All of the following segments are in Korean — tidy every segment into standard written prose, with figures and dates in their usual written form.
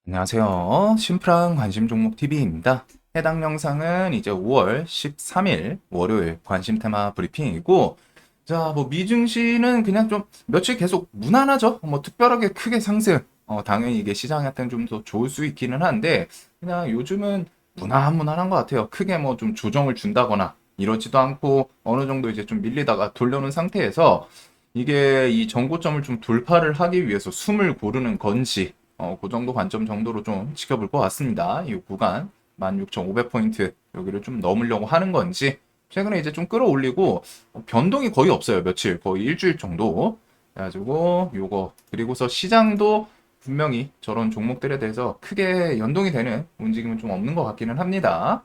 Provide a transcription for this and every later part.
안녕하세요. 심플한 관심 종목 TV입니다. 해당 영상은 이제 5월 13일 월요일 관심 테마 브리핑이고, 자, 뭐 미증시는 그냥 좀 며칠 계속 무난하죠. 뭐 특별하게 크게 상승. 당연히 이게 시장한테는 좀 더 좋을 수 있기는 한데, 그냥 요즘은 무난한 것 같아요. 크게 뭐 좀 조정을 준다거나 이러지도 않고 어느 정도 이제 좀 밀리다가 돌려놓은 상태에서 이게 이 정고점을 좀 돌파를 하기 위해서 숨을 고르는 건지, 그 정도 관점 정도로 좀 지켜볼 것 같습니다. 이 구간 16,500포인트 여기를 좀 넘으려고 하는 건지, 최근에 이제 좀 끌어올리고 변동이 거의 없어요. 며칠, 거의 일주일 정도. 그래가지고 요거, 그리고서 시장도 분명히 저런 종목들에 대해서 크게 연동이 되는 움직임은 좀 없는 것 같기는 합니다.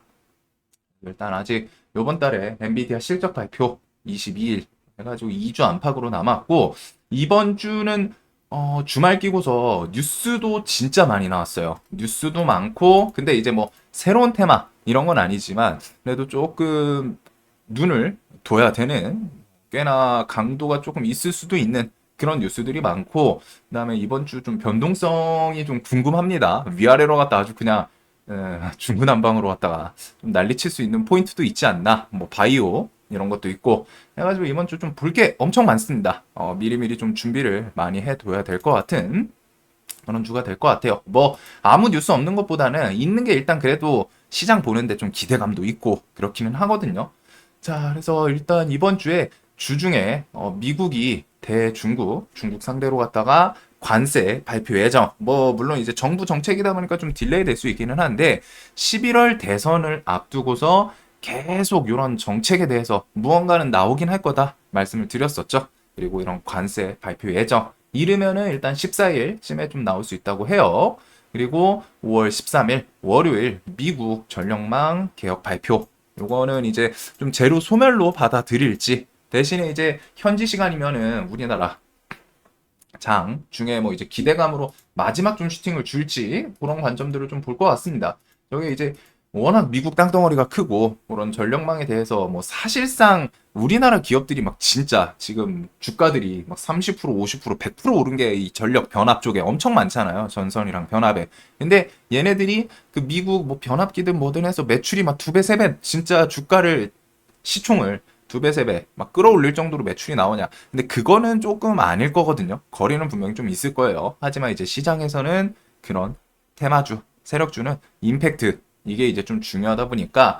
일단 아직 요번 달에 엔비디아 실적 발표 22일 해가지고 2주 안팎으로 남았고, 이번 주는 주말 끼고서 뉴스도 진짜 많이 나왔어요. 뉴스도 많고, 근데 이제 뭐 새로운 테마 이런 건 아니지만 그래도 조금 눈을 둬야 되는, 꽤나 강도가 조금 있을 수도 있는 그런 뉴스들이 많고, 그다음에 이번 주 좀 변동성이 좀 궁금합니다. 위아래로 갔다 아주 그냥 중구난방으로 갔다가 좀 난리칠 수 있는 포인트도 있지 않나. 뭐 바이오 이런 것도 있고 해가지고 이번 주 좀 볼 게 엄청 많습니다. 미리미리 좀 준비를 많이 해둬야 될 것 같은 그런 주가 될 것 같아요. 뭐 아무 뉴스 없는 것보다는 있는 게 일단 그래도 시장 보는데 좀 기대감도 있고 그렇기는 하거든요. 자, 그래서 일단 이번 주에 주중에 미국이 중국 상대로 갔다가 관세 발표 예정. 뭐 물론 이제 정부 정책이다 보니까 좀 딜레이 될 수 있기는 한데 11월 대선을 앞두고서 계속 이런 정책에 대해서 무언가는 나오긴 할 거다 말씀을 드렸었죠. 그리고 이런 관세 발표 예정 이르면은 일단 14일쯤에 좀 나올 수 있다고 해요. 그리고 5월 13일 월요일 미국 전력망 개혁 발표. 요거는 이제 좀 재료 소멸로 받아들일지, 대신에 이제 현지 시간이면은 우리나라 장 중에 뭐 이제 기대감으로 마지막 좀 슈팅을 줄지, 그런 관점들을 좀 볼 것 같습니다. 여기 이제 워낙 미국 땅덩어리가 크고 그런 전력망에 대해서 뭐 사실상 우리나라 기업들이 막 진짜 지금 주가들이 막 30%, 50%, 100% 오른 게 이 전력 변압 쪽에 엄청 많잖아요. 전선이랑 변압에. 근데 얘네들이 그 미국 뭐 변압기든 뭐든 해서 매출이 막 두 배, 세 배, 진짜 주가를, 시총을 두 배, 세 배 막 끌어올릴 정도로 매출이 나오냐. 근데 그거는 조금 아닐 거거든요. 거리는 분명히 좀 있을 거예요. 하지만 이제 시장에서는 그런 테마주, 세력주는 임팩트, 이게 이제 좀 중요하다 보니까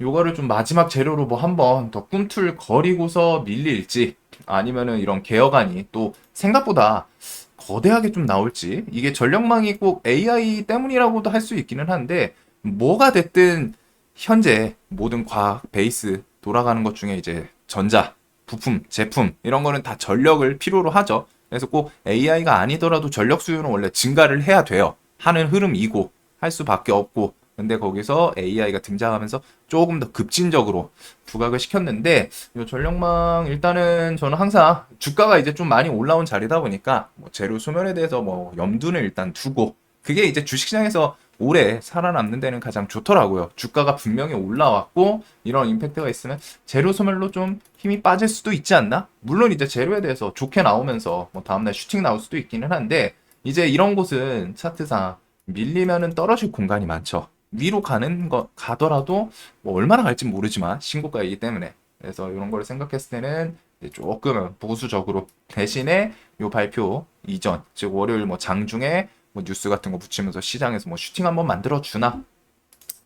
요거를 좀 마지막 재료로 뭐 한번 더 꿈틀거리고서 밀릴지, 아니면은 이런 개혁안이 또 생각보다 거대하게 좀 나올지, 이게 전력망이 꼭 AI 때문이라고도 할 수 있기는 한데, 뭐가 됐든 현재 모든 과학 베이스 돌아가는 것 중에 이제 전자, 부품, 제품 이런 거는 다 전력을 필요로 하죠. 그래서 꼭 AI가 아니더라도 전력 수요는 원래 증가를 해야 돼요. 하는 흐름이고 할 수밖에 없고. 근데 거기서 AI가 등장하면서 조금 더 급진적으로 부각을 시켰는데, 이 전력망 일단은 저는 항상 주가가 이제 좀 많이 올라온 자리다 보니까 뭐 재료 소멸에 대해서 뭐 염두는 일단 두고, 그게 이제 주식시장에서 오래 살아남는 데는 가장 좋더라고요. 주가가 분명히 올라왔고 이런 임팩트가 있으면 재료 소멸로 좀 힘이 빠질 수도 있지 않나? 물론 이제 재료에 대해서 좋게 나오면서 뭐 다음날 슈팅 나올 수도 있기는 한데, 이제 이런 곳은 차트상 밀리면은 떨어질 공간이 많죠. 위로 가는 거 가더라도 뭐 얼마나 갈지 모르지만 신고가이기 때문에, 그래서 이런 걸 생각했을 때는 이제 조금 보수적으로, 대신에 요 발표 이전, 즉 월요일 뭐 장중에 뭐 뉴스 같은 거 붙이면서 시장에서 뭐 슈팅 한번 만들어 주나.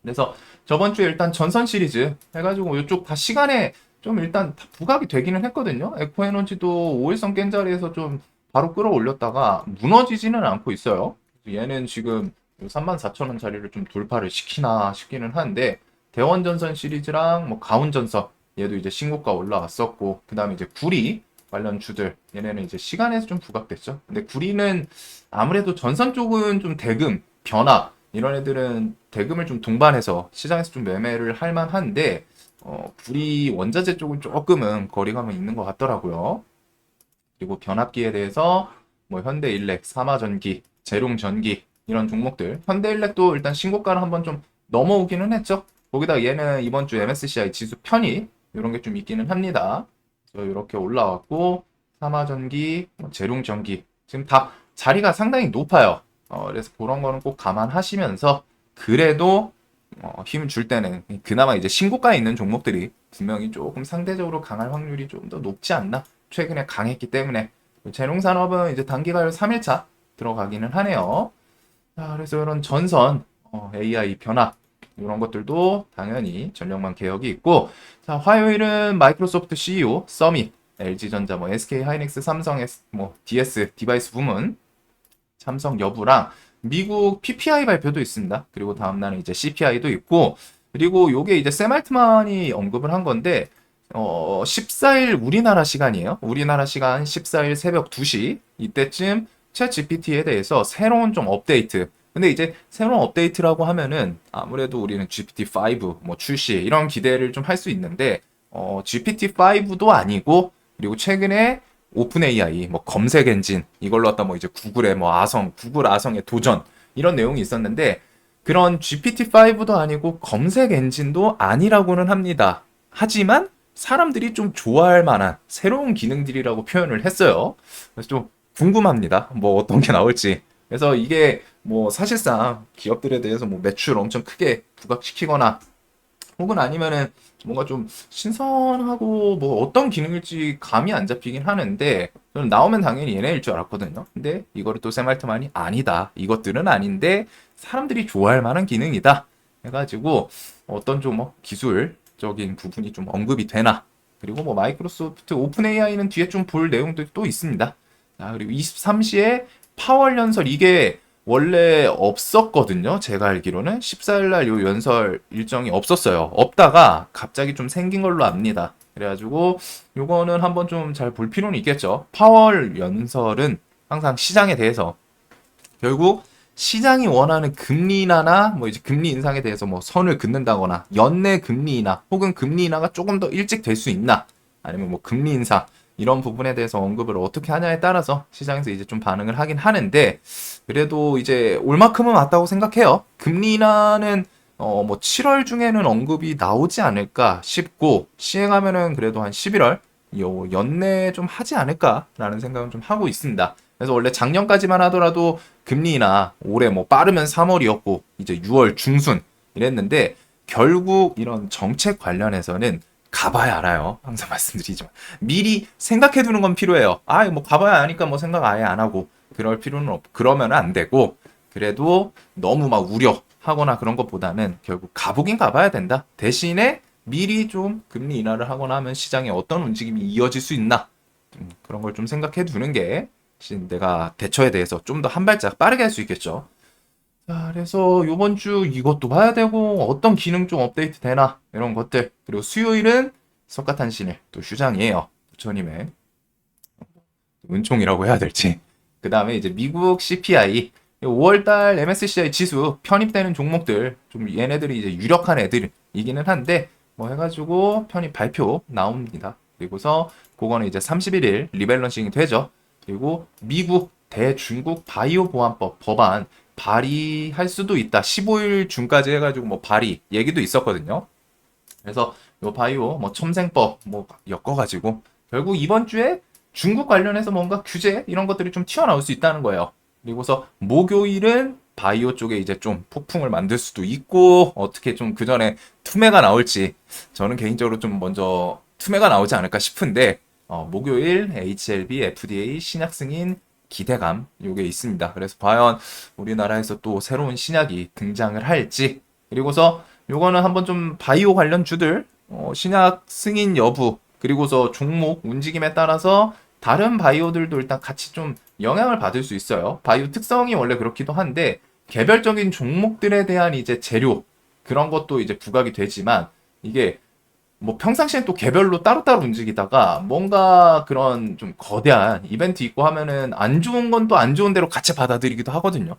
그래서 저번 주에 일단 전선 시리즈 해가지고 이쪽 다 시간에 좀 일단 다 부각이 되기는 했거든요. 에코에너지도 5일선 깬 자리에서 좀 바로 끌어올렸다가 무너지지는 않고 있어요. 얘는 지금 34,000원 자리를 좀 돌파를 시키나 싶기는 한데, 대원전선 시리즈랑 뭐 가운전선 얘도 이제 신고가 올라왔었고, 그 다음에 이제 구리 관련 주들 얘네는 이제 시간에서 좀 부각됐죠. 근데 구리는 아무래도 전선 쪽은 좀 대금, 변화 이런 애들은 대금을 좀 동반해서 시장에서 좀 매매를 할 만한데, 구리 원자재 쪽은 조금은 거리감은 있는 것 같더라고요. 그리고 변압기에 대해서 뭐 현대일렉, 삼화전기, 제룡전기 이런 종목들, 현대일렉도 일단 신고가를 한번 좀 넘어오기는 했죠. 거기다 얘는 이번 주 MSCI 지수 편입 이런 게 좀 있기는 합니다. 그래서 이렇게 올라왔고, 삼화전기, 뭐 제룡전기 지금 다 자리가 상당히 높아요. 그래서 그런 거는 꼭 감안하시면서 그래도 힘 줄 때는 그나마 이제 신고가에 있는 종목들이 분명히 조금 상대적으로 강할 확률이 좀 더 높지 않나. 최근에 강했기 때문에 재롱산업은 이제 단기가요 3일차 들어가기는 하네요. 자, 그래서 이런 전선, AI 변화 이런 것들도 당연히 전력망 개혁이 있고, 자, 화요일은 마이크로소프트 CEO 서밋, LG전자, 뭐 SK 하이닉스, 삼성, 뭐 DS 디바이스 부문 참석 여부랑 미국 PPI 발표도 있습니다. 그리고 다음 날은 이제 CPI도 있고, 그리고 요게 이제 샘 알트만이 언급을 한 건데, 14일 우리나라 시간이에요. 우리나라 시간 14일 새벽 2시 이때쯤 챗 GPT에 대해서 새로운 좀 업데이트. 근데 이제 새로운 업데이트라고 하면은 아무래도 우리는 GPT-5 뭐 출시 이런 기대를 좀 할 수 있는데, GPT-5도 아니고, 그리고 최근에 오픈 AI, 뭐 검색 엔진 이걸로 갖다 뭐 이제 구글의 뭐 구글 아성의 도전 이런 내용이 있었는데 그런 GPT-5도 아니고 검색 엔진도 아니라고는 합니다. 하지만 사람들이 좀 좋아할 만한 새로운 기능들이라고 표현을 했어요. 그래서 좀 궁금합니다. 뭐 어떤 게 나올지. 그래서 이게 뭐 사실상 기업들에 대해서 뭐 매출 엄청 크게 부각시키거나 혹은 아니면은 뭔가 좀 신선하고 뭐 어떤 기능일지 감이 안 잡히긴 하는데 저는 나오면 당연히 얘네일 줄 알았거든요. 근데 이거를 또 세말트만이 아니다. 이것들은 아닌데 사람들이 좋아할 만한 기능이다. 해가지고 어떤 좀 뭐 기술적인 부분이 좀 언급이 되나. 그리고 뭐 마이크로소프트 오픈 AI는 뒤에 좀 볼 내용들이 또 있습니다. 자, 그리고 23시에 파월 연설 이게 원래 없었거든요. 제가 알기로는 14일 날 요 연설 일정이 없었어요. 없다가 갑자기 좀 생긴 걸로 압니다. 그래가지고 요거는 한번 좀 잘 볼 필요는 있겠죠. 파월 연설은 항상 시장에 대해서 결국 시장이 원하는 금리 인하나 뭐 이제 금리 인상에 대해서 뭐 선을 긋는다거나 연내 금리 인하 혹은 금리 인하가 조금 더 일찍 될 수 있나 아니면 뭐 금리 인상 이런 부분에 대해서 언급을 어떻게 하냐에 따라서 시장에서 이제 좀 반응을 하긴 하는데 그래도 이제 올 만큼은 맞다고 생각해요. 금리 인하는 뭐 7월 중에는 언급이 나오지 않을까 싶고 시행하면은 그래도 한 11월 요 연내에 좀 하지 않을까라는 생각은 좀 하고 있습니다. 그래서 원래 작년까지만 하더라도 금리 인하 올해 뭐 빠르면 3월이었고 이제 6월 중순 이랬는데 결국 이런 정책 관련해서는 가봐야 알아요. 항상 말씀드리지만 미리 생각해 두는 건 필요해요. 뭐 가봐야 아니까 뭐 생각 아예 안 하고 그럴 필요는 그러면 안 되고 그래도 너무 막 우려하거나 그런 것보다는 결국 가보긴 가봐야 된다. 대신에 미리 좀 금리 인하를 하거나 하면 시장에 어떤 움직임이 이어질 수 있나 그런 걸 좀 생각해 두는 게 내가 대처에 대해서 좀 더 한 발짝 빠르게 할 수 있겠죠. 자, 그래서 요번 주 이것도 봐야 되고 어떤 기능 좀 업데이트 되나 이런 것들 그리고 수요일은 석가탄신일 또 휴장이에요. 부처님의 은총이라고 해야 될지 그 다음에 이제 미국 CPI 5월달 MSCI 지수 편입되는 종목들 좀 얘네들이 이제 유력한 애들이기는 한데 뭐 해가지고 편입 발표 나옵니다. 그리고서 그거는 이제 31일 리밸런싱이 되죠. 그리고 미국 대중국 바이오 보안법 법안 발의할 수도 있다. 15일 중까지 해가지고 뭐 발의 얘기도 있었거든요. 그래서 요 바이오 뭐 첨생법 뭐 엮어가지고 결국 이번 주에 중국 관련해서 뭔가 규제 이런 것들이 좀 튀어나올 수 있다는 거예요. 그리고서 목요일은 바이오 쪽에 이제 좀 폭풍을 만들 수도 있고 어떻게 좀 그 전에 투매가 나올지 저는 개인적으로 좀 먼저 투매가 나오지 않을까 싶은데 목요일 HLB FDA 신약 승인 기대감 요게 있습니다. 그래서 과연 우리나라에서 또 새로운 신약이 등장을 할지 그리고서 요거는 한번 좀 바이오 관련 주들 신약 승인 여부 그리고서 종목 움직임에 따라서 다른 바이오들도 일단 같이 좀 영향을 받을 수 있어요. 바이오 특성이 원래 그렇기도 한데 개별적인 종목들에 대한 이제 재료 그런 것도 이제 부각이 되지만 이게 뭐 평상시엔 또 개별로 따로따로 움직이다가 뭔가 그런 좀 거대한 이벤트 있고 하면은 안 좋은 건 또 안 좋은 대로 같이 받아들이기도 하거든요.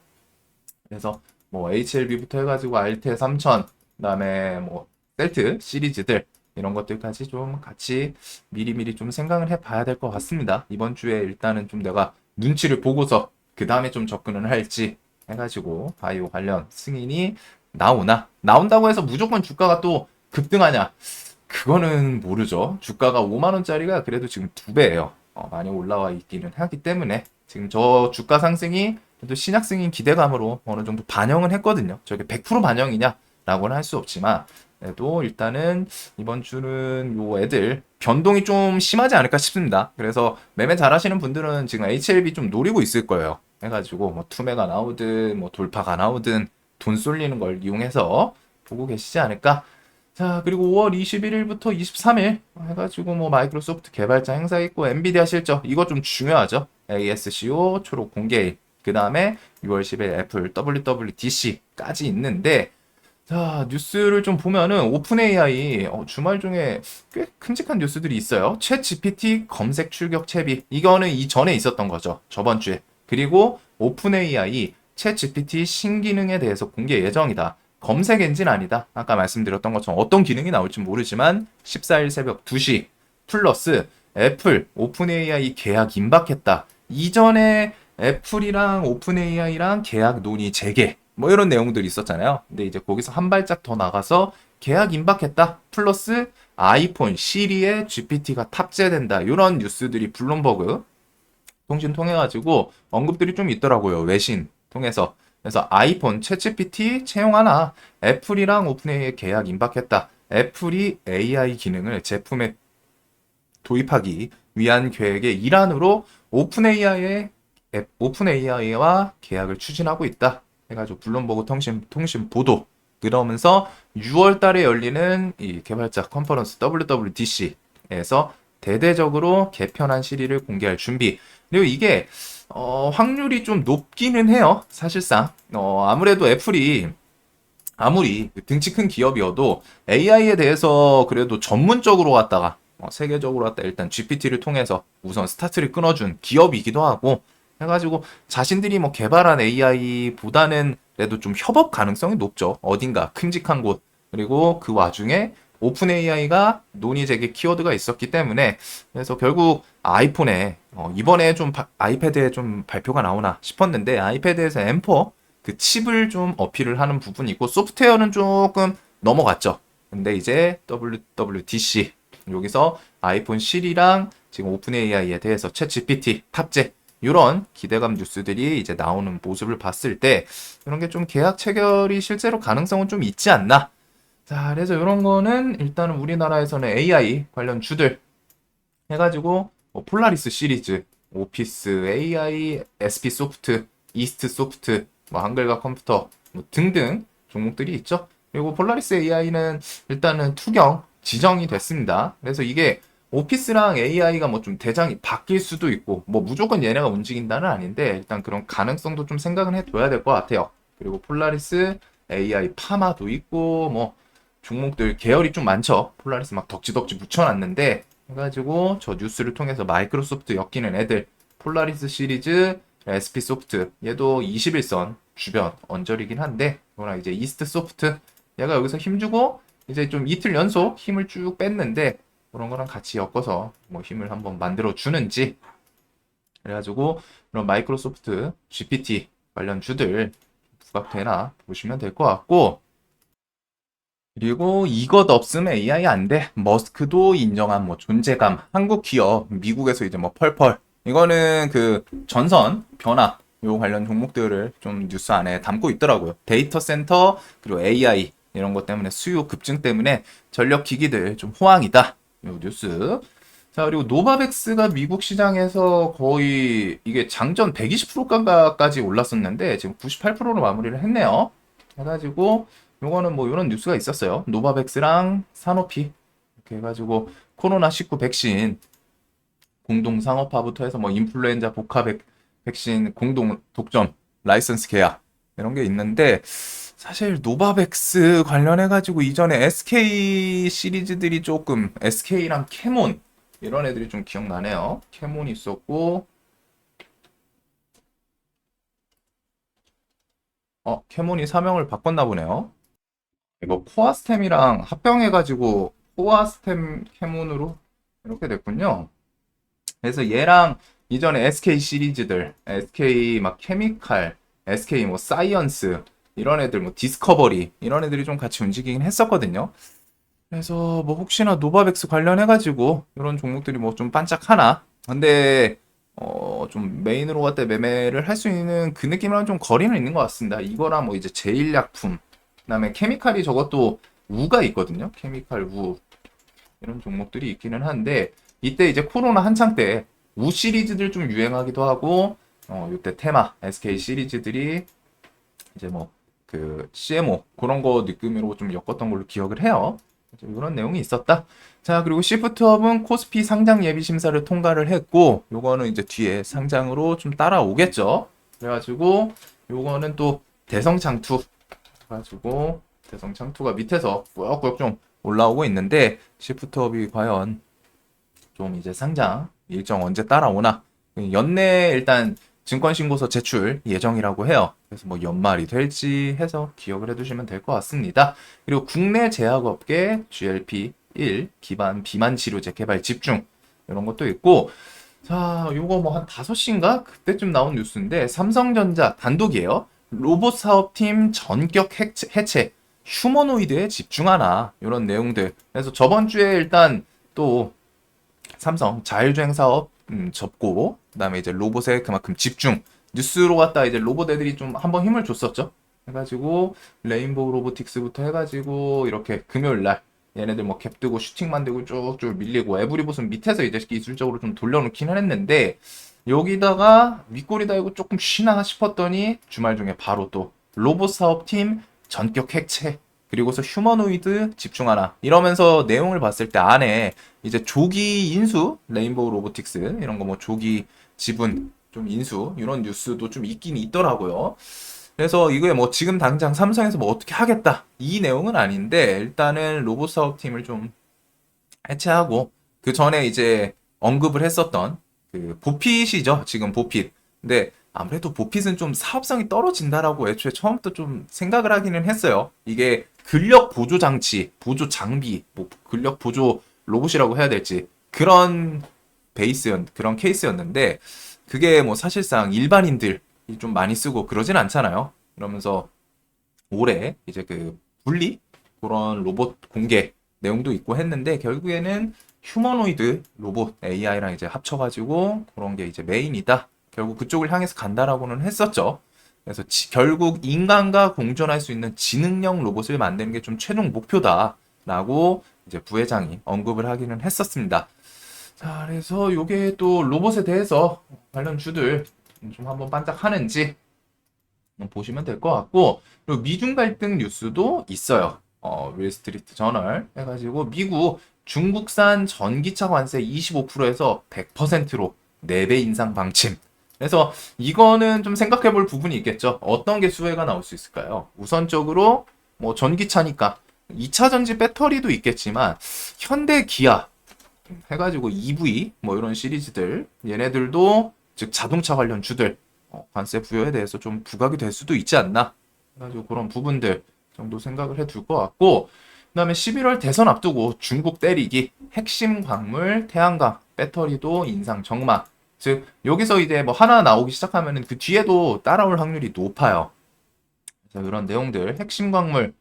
그래서 뭐 HLB부터 해가지고 알테 3000 그다음에 뭐 셀트 시리즈들 이런 것들까지 좀 같이 미리미리 좀 생각을 해봐야 될 것 같습니다. 이번 주에 일단은 좀 내가 눈치를 보고서 그 다음에 좀 접근을 할지 해가지고 바이오 관련 승인이 나온다고 해서 무조건 주가가 또 급등하냐? 그거는 모르죠. 주가가 5만 원짜리가 그래도 지금 2배예요. 많이 올라와 있기는 하기 때문에 지금 저 주가 상승이 그래도 신약 승인 기대감으로 어느 정도 반영은 했거든요. 저게 100% 반영이냐라고는 할 수 없지만 그래도 일단은 이번 주는 요 애들 변동이 좀 심하지 않을까 싶습니다. 그래서 매매 잘하시는 분들은 지금 HLB 좀 노리고 있을 거예요. 해가지고 뭐 투매가 나오든 뭐 돌파가 나오든 돈 쏠리는 걸 이용해서 보고 계시지 않을까. 자, 그리고 5월 21일부터 23일 해가지고 뭐 마이크로소프트 개발자 행사 있고 엔비디아 실적 이거 좀 중요하죠. ASCO 초록 공개일 그 다음에 6월 10일 애플 WWDC까지 있는데 자, 뉴스를 좀 보면은 오픈 AI 주말 중에 꽤 큼직한 뉴스들이 있어요. 챗 GPT 검색 출력 채비. 이거는 이전에 있었던 거죠. 저번 주에. 그리고 오픈 AI 챗 GPT 신기능에 대해서 공개 예정이다. 검색 엔진 아니다. 아까 말씀드렸던 것처럼 어떤 기능이 나올지 모르지만 14일 새벽 2시 플러스 애플 오픈 AI 계약 임박했다. 이전에 애플이랑 오픈 AI랑 계약 논의 재개 뭐 이런 내용들이 있었잖아요. 근데 이제 거기서 한 발짝 더 나가서 계약 임박했다. 플러스 아이폰 시리에 GPT가 탑재된다. 이런 뉴스들이 블룸버그 통신 통해 가지고 언급들이 좀 있더라고요. 외신 통해서. 그래서 아이폰 챗GPT 채용하나 애플이랑 오픈AI 계약 임박했다. 애플이 AI 기능을 제품에 도입하기 위한 계획의 일환으로 오픈AI와 계약을 추진하고 있다. 해가지고 블룸버그 통신 보도. 그러면서 6월 달에 열리는 이 개발자 컨퍼런스 WWDC에서 대대적으로 개편한 시리를 공개할 준비. 그리고 이게 확률이 좀 높기는 해요. 사실상 아무래도 애플이 아무리 등치 큰 기업이어도 AI에 대해서 그래도 전문적으로 갔다가 세계적으로 갔다 일단 GPT를 통해서 우선 스타트를 끊어준 기업이기도 하고 해가지고 자신들이 뭐 개발한 AI보다는 그래도 좀 협업 가능성이 높죠. 어딘가 큼직한 곳. 그리고 그 와중에 오픈 AI가 논의 재개 키워드가 있었기 때문에 그래서 결국 아이폰에 이번에 좀 아이패드에 좀 발표가 나오나 싶었는데 아이패드에서 M4 그 칩을 좀 어필을 하는 부분이 있고 소프트웨어는 조금 넘어갔죠. 근데 이제 WWDC 여기서 아이폰 시리랑 지금 오픈 AI에 대해서 챗 GPT 탑재 이런 기대감 뉴스들이 이제 나오는 모습을 봤을 때 이런 게 좀 계약 체결이 실제로 가능성은 좀 있지 않나. 자, 그래서 이런 거는 일단은 우리나라에서는 AI 관련 주들 해가지고 폴라리스 시리즈, 오피스 AI, SP 소프트, 이스트 소프트, 뭐 한글과 컴퓨터 뭐 등등 종목들이 있죠. 그리고 폴라리스 AI는 일단은 투경 지정이 됐습니다. 그래서 이게 오피스랑 AI가 뭐 좀 대장이 바뀔 수도 있고 뭐 무조건 얘네가 움직인다는 아닌데 일단 그런 가능성도 좀 생각은 해둬야 될 것 같아요. 그리고 폴라리스 AI 파마도 있고 뭐 종목들 계열이 좀 많죠. 폴라리스 막 덕지덕지 붙여놨는데 해가지고 저 뉴스를 통해서 마이크로소프트 엮이는 애들 폴라리스 시리즈 SP 소프트 얘도 21선 주변 언저리긴 한데 이거랑 이제 이스트 소프트 얘가 여기서 힘주고 이제 좀 이틀 연속 힘을 쭉 뺐는데 그런 거랑 같이 엮어서 뭐 힘을 한번 만들어 주는지 그래가지고 그런 마이크로소프트 GPT 관련 주들 부각되나 보시면 될 것 같고 그리고 이것 없으면 AI 안 돼. 머스크도 인정한 뭐 존재감. 한국 기업, 미국에서 이제 뭐 펄펄. 이거는 그 전선, 변압, 요 관련 종목들을 좀 뉴스 안에 담고 있더라고요. 데이터 센터, 그리고 AI, 이런 것 때문에 수요 급증 때문에 전력 기기들 좀 호황이다. 요 뉴스. 자, 그리고 노바백스가 미국 시장에서 거의 이게 장전 120%까지 올랐었는데 지금 98%로 마무리를 했네요. 해가지고 요거는 뭐 이런 뉴스가 있었어요. 노바백스랑 사노피 이렇게 해가지고 코로나19 백신 공동 상업화부터 해서 뭐 인플루엔자 복합 백신 공동 독점 라이선스 계약 이런 게 있는데 사실 노바백스 관련해가지고 이전에 SK 시리즈들이 조금 SK랑 캐몬 이런 애들이 좀 기억나네요. 캐몬이 있었고 캐몬이 사명을 바꿨나 보네요. 이거 코아스템이랑 합병해가지고 코아스템 캐몬으로 이렇게 됐군요. 그래서 얘랑 이전에 SK 시리즈들, SK 막 케미칼, SK 뭐 사이언스 이런 애들 뭐 디스커버리 이런 애들이 좀 같이 움직이긴 했었거든요. 그래서 뭐 혹시나 노바백스 관련해가지고 이런 종목들이 뭐 좀 반짝하나? 근데 좀 메인으로 갖다 매매를 할 수 있는 그 느낌이랑 좀 거리는 있는 것 같습니다. 이거랑 뭐 이제 제일약품, 그다음에 케미칼이 저것도 우가 있거든요. 케미칼 우 이런 종목들이 있기는 한데 이때 이제 코로나 한창 때 우 시리즈들 좀 유행하기도 하고 이때 테마 SK 시리즈들이 이제 뭐 그 CMO 그런 거 느낌으로 좀 엮었던 걸로 기억을 해요. 이런 내용이 있었다. 자, 그리고 시프트업은 코스피 상장 예비 심사를 통과를 했고, 요거는 이제 뒤에 상장으로 좀 따라오겠죠. 그래가지고 요거는 또 대성창투 가지고 대성창투가 밑에서 꾸역꾸역 좀 올라오고 있는데 시프트업이 과연 좀 이제 상장 일정 언제 따라오나 연내 일단 증권신고서 제출 예정이라고 해요. 그래서 뭐 연말이 될지 해서 기억을 해두시면 될 것 같습니다. 그리고 국내 제약업계 GLP-1 기반 비만 치료제 개발 집중 이런 것도 있고 자 요거 뭐 한 5시인가 그때쯤 나온 뉴스인데 삼성전자 단독이에요. 로봇 사업팀 전격 해체 휴머노이드에 집중하나 이런 내용들. 그래서 저번 주에 일단 또 삼성 자율주행 사업 접고 그다음에 이제 로봇에 그만큼 집중 뉴스로 갔다 이제 로봇 애들이 좀 한번 힘을 줬었죠. 해가지고 레인보우 로보틱스부터 해가지고 이렇게 금요일 날 얘네들 뭐 갭 뜨고 슈팅 만들고 쭉쭉 밀리고 에브리봇은 밑에서 이제 기술적으로 좀 돌려놓기는 했는데 여기다가 윗골이 달고 조금 쉬나 싶었더니 주말 중에 바로 또 로봇 사업팀 전격 해체 그리고서 휴머노이드 집중하나 이러면서 내용을 봤을 때 안에 이제 조기 인수 레인보우 로보틱스 이런 거 뭐 조기 지분 좀 인수 이런 뉴스도 좀 있긴 있더라고요. 그래서 이거에 뭐 지금 당장 삼성에서 뭐 어떻게 하겠다 이 내용은 아닌데 일단은 로봇 사업팀을 좀 해체하고 그 전에 이제 언급을 했었던 그 보핏이죠. 지금 보핏. 근데 아무래도 보핏은 좀 사업성이 떨어진다라고 애초에 처음부터 좀 생각을 하기는 했어요. 이게 근력 보조 장치, 보조 장비, 뭐 근력 보조 로봇이라고 해야 될지 그런 그런 케이스였는데 그게 뭐 사실상 일반인들이 좀 많이 쓰고 그러진 않잖아요. 그러면서 올해 이제 그 분리 그런 로봇 공개 내용도 있고 했는데 결국에는 휴머노이드 로봇 AI랑 이제 합쳐가지고 그런 게 이제 메인이다. 결국 그쪽을 향해서 간다라고는 했었죠. 그래서 결국 인간과 공존할 수 있는 지능형 로봇을 만드는 게 좀 최종 목표다라고 이제 부회장이 언급을 하기는 했었습니다. 자, 그래서 요게 또 로봇에 대해서 관련 주들 좀 한번 반짝하는지 보시면 될 것 같고 그리고 미중 갈등 뉴스도 있어요. 윌스트리트 저널 해가지고 미국 중국산 전기차 관세 25%에서 100%로 4배 인상 방침. 그래서 이거는 좀 생각해 볼 부분이 있겠죠. 어떤 게 수혜가 나올 수 있을까요? 우선적으로 뭐 전기차니까 2차 전지 배터리도 있겠지만 현대 기아 해가지고 EV 뭐 이런 시리즈들 얘네들도 즉 자동차 관련 주들 관세 부여에 대해서 좀 부각이 될 수도 있지 않나 해가지고 그런 부분들 정도 생각을 해둘 것 같고 그다음에 11월 대선 앞두고 중국 때리기 핵심 광물 태양광 배터리도 인상 정막 즉 여기서 이제 뭐 하나 나오기 시작하면은 그 뒤에도 따라올 확률이 높아요. 그래서 이런 내용들 핵심 광물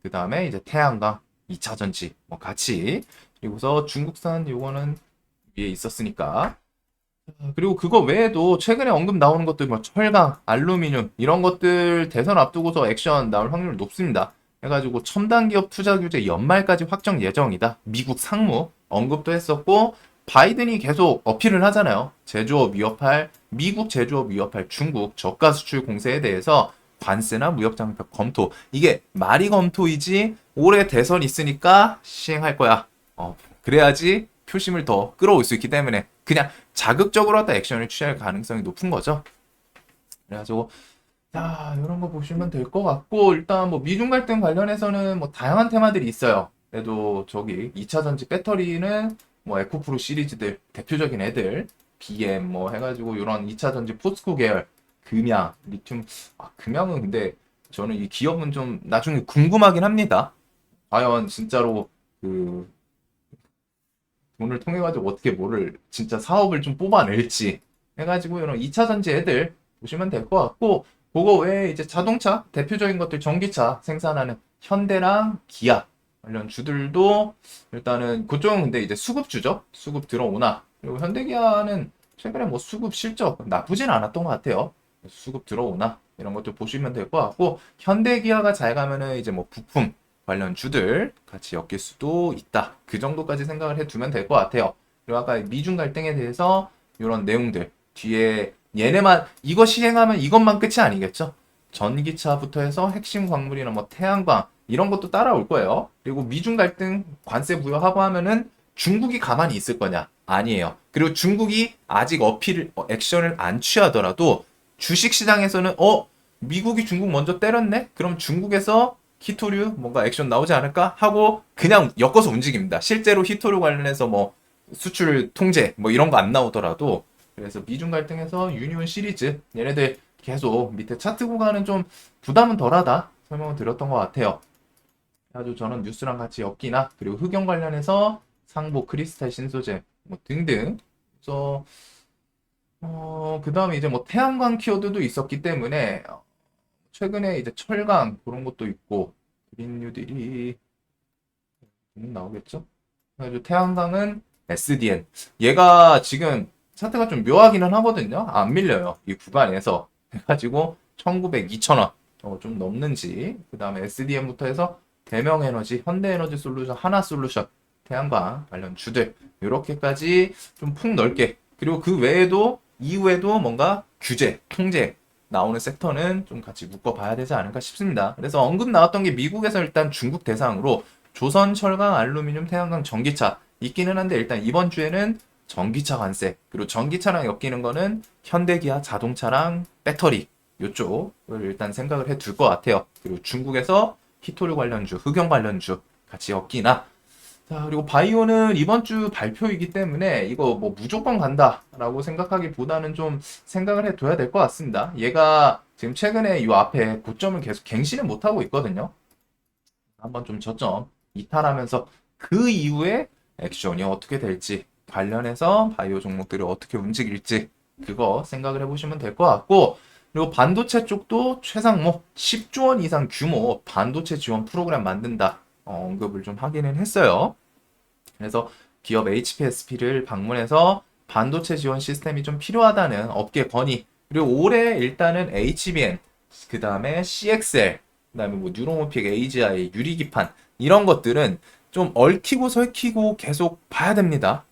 그다음에 이제 태양광 2차 전지 뭐 같이 그리고서 중국산 요거는 위에 있었으니까 그리고 그거 외에도 최근에 언급 나오는 것들 뭐 철강, 알루미늄 이런 것들 대선 앞두고서 액션 나올 확률이 높습니다. 해가지고 첨단 기업 투자 규제 연말까지 확정 예정이다. 미국 상무 언급도 했었고 바이든이 계속 어필을 하잖아요. 제조업 위협할 미국 제조업 위협할 중국 저가 수출 공세에 대해서 관세나 무역 장벽 검토 이게 말이 검토이지 올해 대선 있으니까 시행할 거야. 그래야지 표심을 더 끌어올 수 있기 때문에 그냥 자극적으로 하다 액션을 취할 가능성이 높은 거죠. 그래가지고 자 이런 거 보시면 될 것 같고 일단 뭐 미중 갈등 관련해서는 뭐 다양한 테마들이 있어요. 그래도 저기 2차 전지 배터리는 뭐 에코프로 시리즈들 대표적인 애들 BM 뭐 해가지고 이런 2차 전지 포스코 계열 금양 리튬 금양은 근데 저는 이 기업은 좀 나중에 궁금하긴 합니다. 과연 진짜로 그 돈을 통해 가지고 어떻게 뭐를 진짜 사업을 좀 뽑아낼지 해가지고 이런 2차 전지 애들 보시면 될 것 같고 그거 외에 이제 자동차 대표적인 것들 전기차 생산하는 현대랑 기아 관련 주들도 일단은 그쪽은 근데 이제 수급주죠. 수급 들어오나 그리고 현대기아는 최근에 뭐 수급 실적 나쁘진 않았던 것 같아요. 수급 들어오나 이런 것도 보시면 될 것 같고, 현대기아가 잘 가면은 이제 뭐 부품 관련 주들 같이 엮일 수도 있다. 그 정도까지 생각을 해두면 될 것 같아요. 그리고 아까 미중 갈등에 대해서 이런 내용들 뒤에 얘네만 이거 시행하면 이것만 끝이 아니겠죠. 전기차부터 해서 핵심 광물이나 뭐 태양광 이런 것도 따라올 거예요. 그리고 미중 갈등 관세 부여하고 하면은 중국이 가만히 있을 거냐? 아니에요. 그리고 중국이 아직 액션을 안 취하더라도 주식 시장에서는 미국이 중국 먼저 때렸네? 그럼 중국에서 히토류 뭔가 액션 나오지 않을까? 하고 그냥 엮어서 움직입니다. 실제로 히토류 관련해서 뭐 수출 통제 뭐 이런 거 안 나오더라도, 그래서 미중 갈등에서 유니온 시리즈 얘네들 계속 밑에 차트 구간은 좀 부담은 덜하다 설명을 드렸던 것 같아요. 아주 저는 뉴스랑 같이 엮이나, 그리고 흑연 관련해서 상보, 크리스탈, 신소재 뭐 등등. 그래서 그 다음에 이제 뭐 태양광 키워드도 있었기 때문에 최근에 이제 철강 그런 것도 있고, 그린 뉴딜이 나오겠죠? 그래서 태양광은 SDN. 얘가 지금 차트가 좀 묘하기는 하거든요. 안 밀려요. 이 구간에서. 해가지고 1900, 2000원 좀 넘는지. 그 다음에 SDN부터 해서 대명에너지, 현대에너지 솔루션, 하나솔루션, 태양광 관련 주들 이렇게까지 좀 폭 넓게. 그리고 그 외에도 이후에도 뭔가 규제, 통제 나오는 섹터는 좀 같이 묶어봐야 되지 않을까 싶습니다. 그래서 언급 나왔던 게 미국에서 일단 중국 대상으로 조선, 철강, 알루미늄, 태양광, 전기차 있기는 한데, 일단 이번 주에는 전기차 관세, 그리고 전기차랑 엮이는 거는 현대기아 자동차랑 배터리 요쪽을 일단 생각을 해 둘 것 같아요. 그리고 중국에서 히토류 관련주, 흑연 관련주 같이 엮이나. 자, 그리고 바이오는 이번 주 발표이기 때문에 이거 뭐 무조건 간다라고 생각하기보다는 좀 생각을 해둬야 될 것 같습니다. 얘가 지금 최근에 이 앞에 고점을 계속 갱신을 못하고 있거든요. 한번 좀 저점 이탈하면서 그 이후에 액션이 어떻게 될지, 관련해서 바이오 종목들이 어떻게 움직일지 그거 생각을 해보시면 될 것 같고, 그리고 반도체 쪽도 최상목 10조 원 이상 규모 반도체 지원 프로그램 만든다 언급을 좀 하기는 했어요. 그래서 기업 HPSP를 방문해서 반도체 지원 시스템이 좀 필요하다는 업계 건의, 그리고 올해 일단은 HBM, 그 다음에 CXL, 그 다음에 뭐 뉴로모픽, AGI, 유리기판 이런 것들은 좀 얽히고 설키고 계속 봐야 됩니다.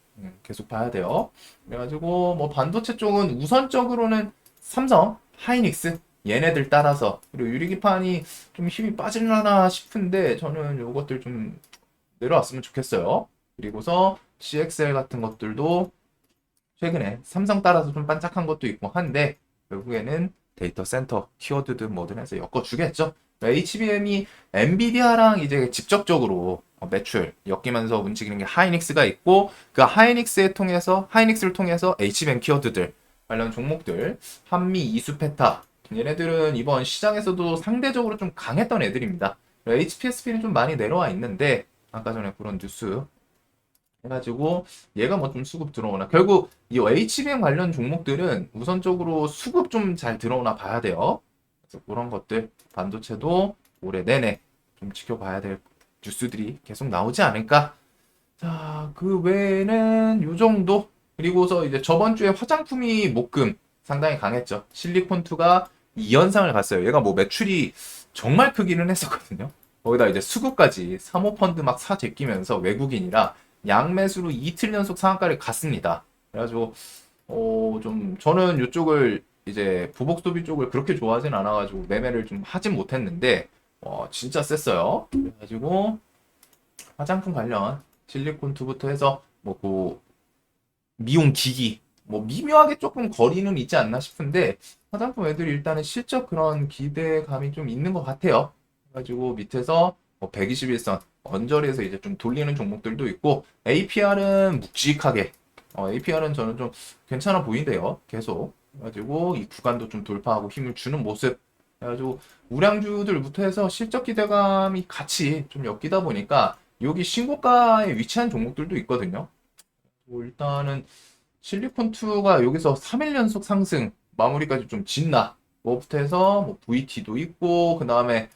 계속 봐야 돼요. 그래가지고 뭐 반도체 쪽은 우선적으로는 삼성, 하이닉스 얘네들 따라서, 그리고 유리기판이 좀 힘이 빠질라나 싶은데 저는 요것들 좀 내려왔으면 좋겠어요. 그리고서 CXL 같은 것들도 최근에 삼성 따라서 좀 반짝한 것도 있고 한데, 결국에는 데이터 센터 키워드든 뭐든 해서 엮어주겠죠. HBM이 엔비디아랑 이제 직접적으로 매출 엮이면서 움직이는 게 하이닉스가 있고, 그 하이닉스를 통해서 HBM 키워드들 관련 종목들, 한미, 이수페타 얘네들은 이번 시장에서도 상대적으로 좀 강했던 애들입니다. HPSP는 좀 많이 내려와 있는데, 아까 전에 그런 뉴스 해가지고 얘가 뭐 좀 수급 들어오나, 결국 이 HBM 관련 종목들은 우선적으로 수급 좀 잘 들어오나 봐야 돼요. 그래서 그런 것들 반도체도 올해 내내 좀 지켜봐야 될 뉴스들이 계속 나오지 않을까. 자, 그 외에는 요 정도. 그리고서 이제 저번 주에 화장품이 목금 상당히 강했죠. 실리콘2가 이 연상을 갔어요. 얘가 뭐 매출이 정말 크기는 했었거든요. 거기다 이제 수급까지 사모펀드 막 제끼면서 외국인이라 양매수로 이틀 연속 상한가를 갔습니다. 그래가지고 좀 저는 이쪽을 이제 부복 소비 쪽을 그렇게 좋아하진 않아가지고 매매를 좀 하진 못했는데 진짜 셌어요. 그래가지고 화장품 관련 실리콘2부터 해서 뭐 그 미용 기기 뭐 미묘하게 조금 거리는 있지 않나 싶은데, 화장품 애들이 일단은 실적 그런 기대감이 좀 있는 것 같아요. 그래가지고 밑에서 뭐 121선 언저리에서 이제 좀 돌리는 종목들도 있고, APR은 묵직하게 APR은 저는 좀 괜찮아 보이는데요. 계속. 그래가지고 이 구간도 좀 돌파하고 힘을 주는 모습. 그래가지고 우량주들부터 해서 실적 기대감이 같이 좀 엮이다 보니까 여기 신고가에 위치한 종목들도 있거든요. 뭐 일단은 실리콘2가 여기서 3일 연속 상승 마무리까지 좀 짓나. 뭐부터 해서 뭐 VT도 있고, 그 다음에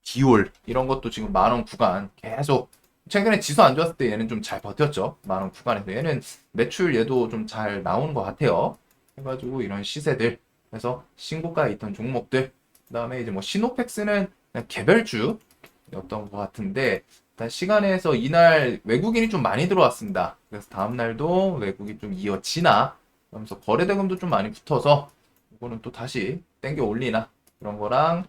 디올 이런 것도 지금 만원 구간 계속 최근에 지수 안 좋았을 때 얘는 좀 잘 버텼죠. 만원 구간에서. 얘는 매출 얘도 좀 잘 나오는 것 같아요. 해가지고 이런 시세들. 그래서 신고가에 있던 종목들. 그다음에 이제 뭐 시노펙스는 그냥 개별주였던 것 같은데 일단 시간에서 이날 외국인이 좀 많이 들어왔습니다. 그래서 다음 날도 외국이 좀 이어지나 그러면서 거래대금도 좀 많이 붙어서 이거는 또 다시 땡겨 올리나 그런 거랑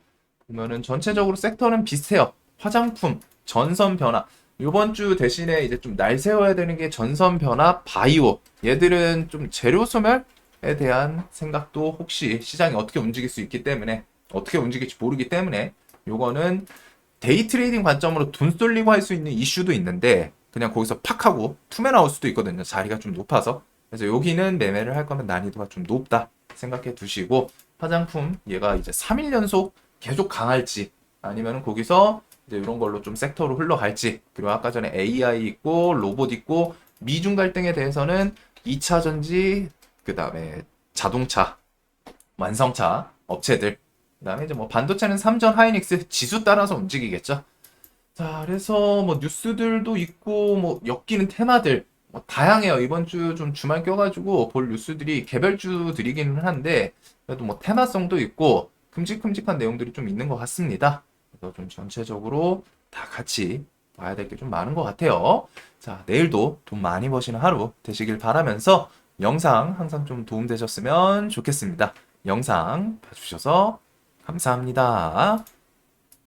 보면은 전체적으로 섹터는 비슷해요. 화장품, 전선 변화. 이번 주 대신에 이제 좀 날 세워야 되는 게 전선 변화, 바이오. 얘들은 좀 재료 소멸에 대한 생각도 혹시 시장이 어떻게 움직일 수 있기 때문에 어떻게 움직일지 모르기 때문에 요거는 데이 트레이딩 관점으로 돈 쏠리고 할 수 있는 이슈도 있는데 그냥 거기서 팍 하고 투매 나올 수도 있거든요. 자리가 좀 높아서. 그래서 여기는 매매를 할 거면 난이도가 좀 높다 생각해 두시고 화장품 얘가 이제 3일 연속 계속 강할지 아니면 거기서 이제 이런 걸로 좀 섹터로 흘러갈지 그리고 아까 전에 AI 있고 로봇 있고 미중 갈등에 대해서는 2차 전지 그 다음에 자동차 완성차 업체들 그다음에 이제 뭐 반도체는 삼전 하이닉스 지수 따라서 움직이겠죠. 자, 그래서 뭐 뉴스들도 있고 뭐 엮이는 테마들 뭐 다양해요. 이번 주 좀 주말 껴가지고 볼 뉴스들이 개별주들이기는 한데 그래도 뭐 테마성도 있고 큼직큼직한 내용들이 좀 있는 것 같습니다. 그래서 좀 전체적으로 다 같이 봐야 될 게 좀 많은 것 같아요. 자, 내일도 돈 많이 버시는 하루 되시길 바라면서 영상 항상 좀 도움되셨으면 좋겠습니다. 영상 봐주셔서 감사합니다.